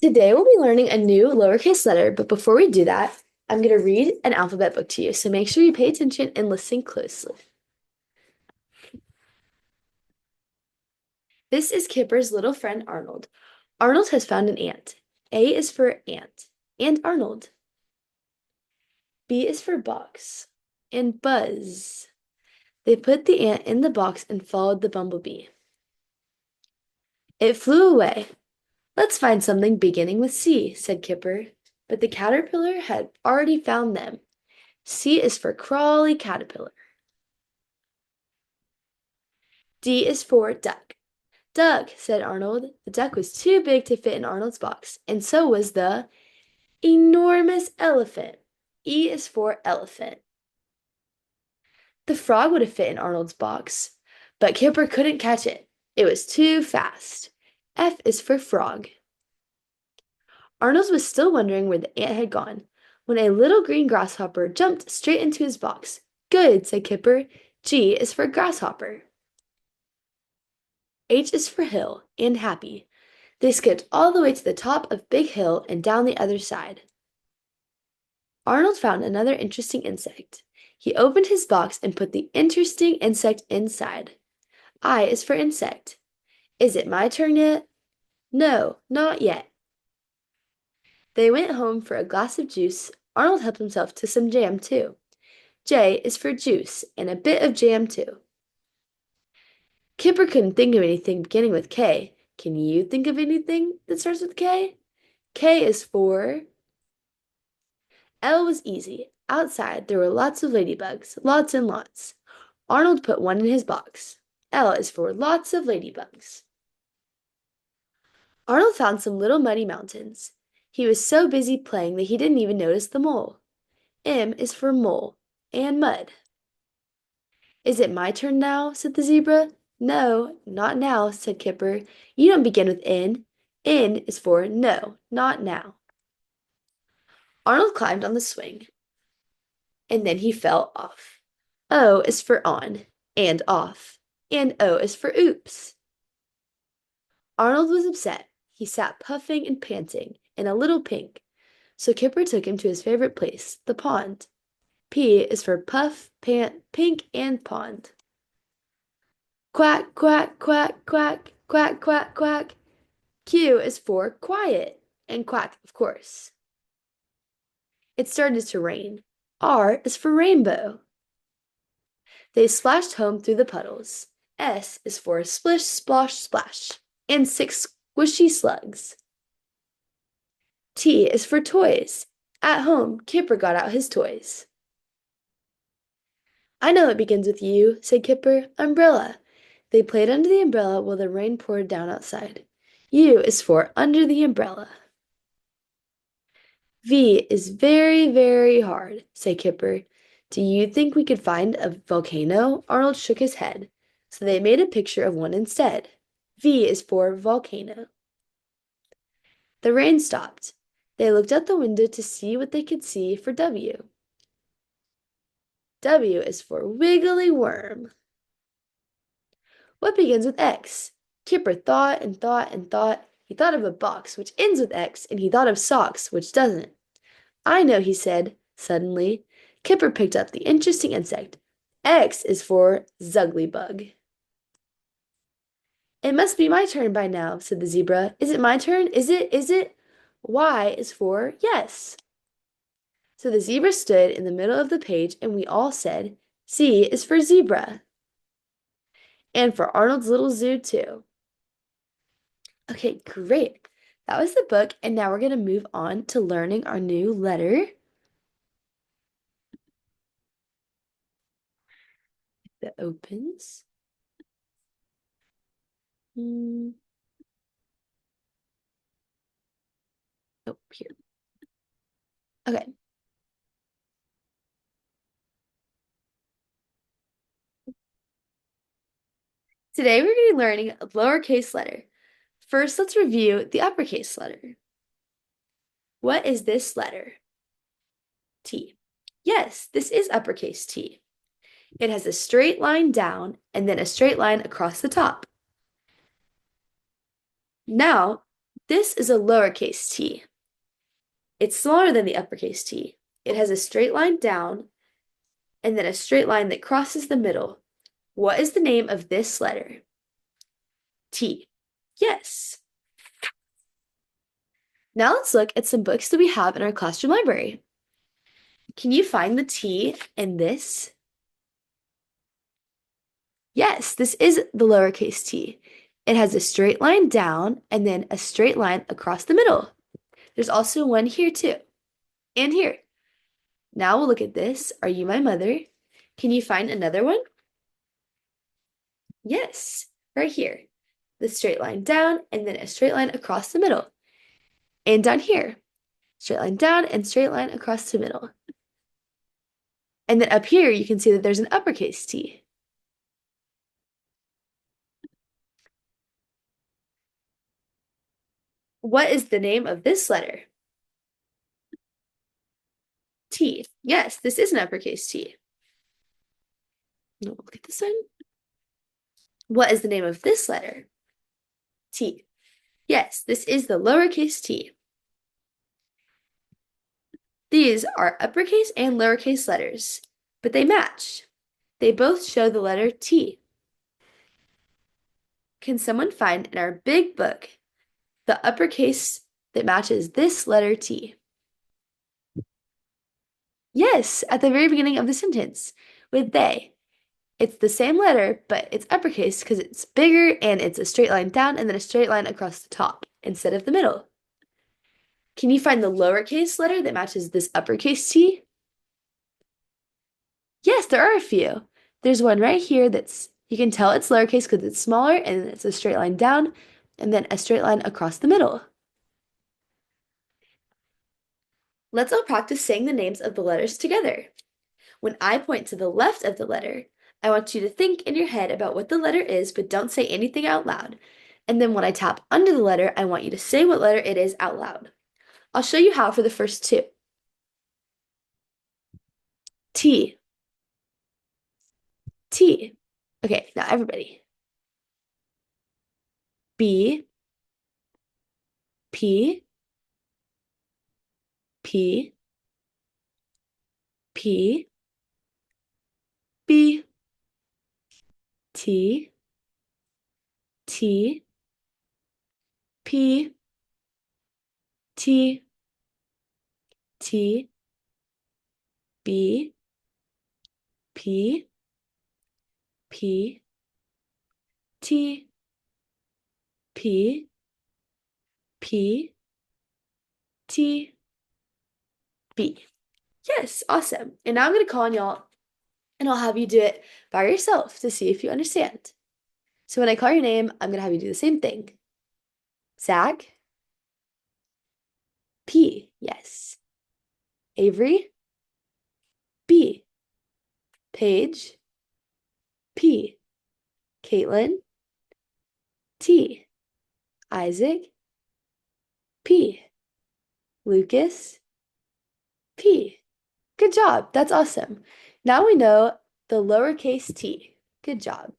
Today we'll be learning a new lowercase letter, but before we do that, I'm going to read an alphabet book to you, so make sure you pay attention and listen closely. This is Kipper's little friend Arnold. Arnold has found an ant. A is for ant and Arnold. B is for box and Buzz. They put the ant in the box and followed the bumblebee. It flew away. Let's find something beginning with C, said Kipper, but the caterpillar had already found them. C is for crawly caterpillar. D is for duck. Duck, said Arnold. The duck was too big to fit in Arnold's box, and so was the enormous elephant. E is for elephant. The frog would have fit in Arnold's box, but Kipper couldn't catch it. It was too fast. F is for frog. Arnold was still wondering where the ant had gone when a little green grasshopper jumped straight into his box. Good, said Kipper. G is for grasshopper. H is for hill and happy. They skipped all the way to the top of Big Hill and down the other side. Arnold found another interesting insect. He opened his box and put the interesting insect inside. I is for insect. Is it my turn yet? No, not yet. They went home for a glass of juice. Arnold helped himself to some jam, too. J is for juice and a bit of jam, too. Kipper couldn't think of anything beginning with K. Can you think of anything that starts with K? K is for L was easy. Outside, there were lots of ladybugs, lots and lots. Arnold put one in his box. L is for lots of ladybugs. Arnold found some little muddy mountains. He was so busy playing that he didn't even notice the mole. M is for mole and mud. Is it my turn now? Said the zebra. No, not now, said Kipper. You don't begin with N. N is for no, not now. Arnold climbed on the swing, and then he fell off. O is for on and off, and O is for oops. Arnold was upset. He sat puffing and panting and a little pink, so Kipper took him to his favorite place, the pond. P is for puff, pant, pink, and pond. Quack, quack, quack, quack, quack, quack, quack. Q is for quiet, and quack, of course. It started to rain. R is for rainbow. They splashed home through the puddles. S is for splish, splosh, splash, and 6 squishy slugs. T is for toys. At home, Kipper got out his toys. I know it begins with U, said Kipper. Umbrella. They played under the umbrella while the rain poured down outside. U is for under the umbrella. V is very, very hard, said Kipper. Do you think we could find a volcano? Arnold shook his head, so they made a picture of one instead. V is for volcano. The rain stopped. They looked out the window to see what they could see for W. W is for wiggly worm. What begins with X? Kipper thought and thought and thought. He thought of a box, which ends with X, and he thought of socks, which doesn't. I know, he said, suddenly. Kipper picked up the interesting insect. X is for Zugglybug. It must be my turn by now, said the zebra. Is it my turn? Is it? Is it? Y is for yes. So the zebra stood in the middle of the page, and we all said, Z is for zebra. And for Arnold's little zoo, too. Okay, great. That was the book, and now we're going to move on to learning our new letter. That opens. Oh, here. Okay. Today we're going to be learning a lowercase letter. First, let's review the uppercase letter. What is this letter? T. Yes, this is uppercase T. It has a straight line down and then a straight line across the top. Now, This is a lowercase t. It's smaller than the uppercase T. It has a straight line down and then a straight line that crosses the middle. What is the name of this letter? T. Yes. Now let's look at some books that we have in our classroom library. Can you find the T in this? Yes, this is the lowercase t. It has a straight line down and then a straight line across the middle. There's also one here too, and here. Now we'll look at this. Are you my mother? Can you find another one? Yes, right here. The straight line down and then a straight line across the middle. And down here, straight line down and straight line across the middle. And then up here, you can see that there's an uppercase T. What is the name of this letter? T. Yes, this is an uppercase T. Look at this one. What is the name of this letter? T. Yes, this is the lowercase t. These are uppercase and lowercase letters, but they match. They both show the letter T. Can someone find in our big book the uppercase that matches this letter T? Yes, at the very beginning of the sentence with they. It's the same letter, but it's uppercase because it's bigger and it's a straight line down and then a straight line across the top instead of the middle. Can you find the lowercase letter that matches this uppercase T? Yes, there are a few. There's one right here you can tell it's lowercase because it's smaller and it's a straight line down and then a straight line across the middle. Let's all practice saying the names of the letters together. When I point to the left of the letter, I want you to think in your head about what the letter is, but don't say anything out loud. And then when I tap under the letter, I want you to say what letter it is out loud. I'll show you how for the first two. T. T. Okay, now everybody. B. P. P. P. B. T. T. P. T. T. B. P. P. T. P. P. T. B. Yes, awesome. And now I'm going to call on y'all and I'll have you do it by yourself to see if you understand. So when I call your name, I'm going to have you do the same thing. Zach. P. Yes. Avery. B. Paige. P. Caitlin. T. Isaac. P. Lucas. P. Good job. That's awesome. Now we know the lowercase t. Good job.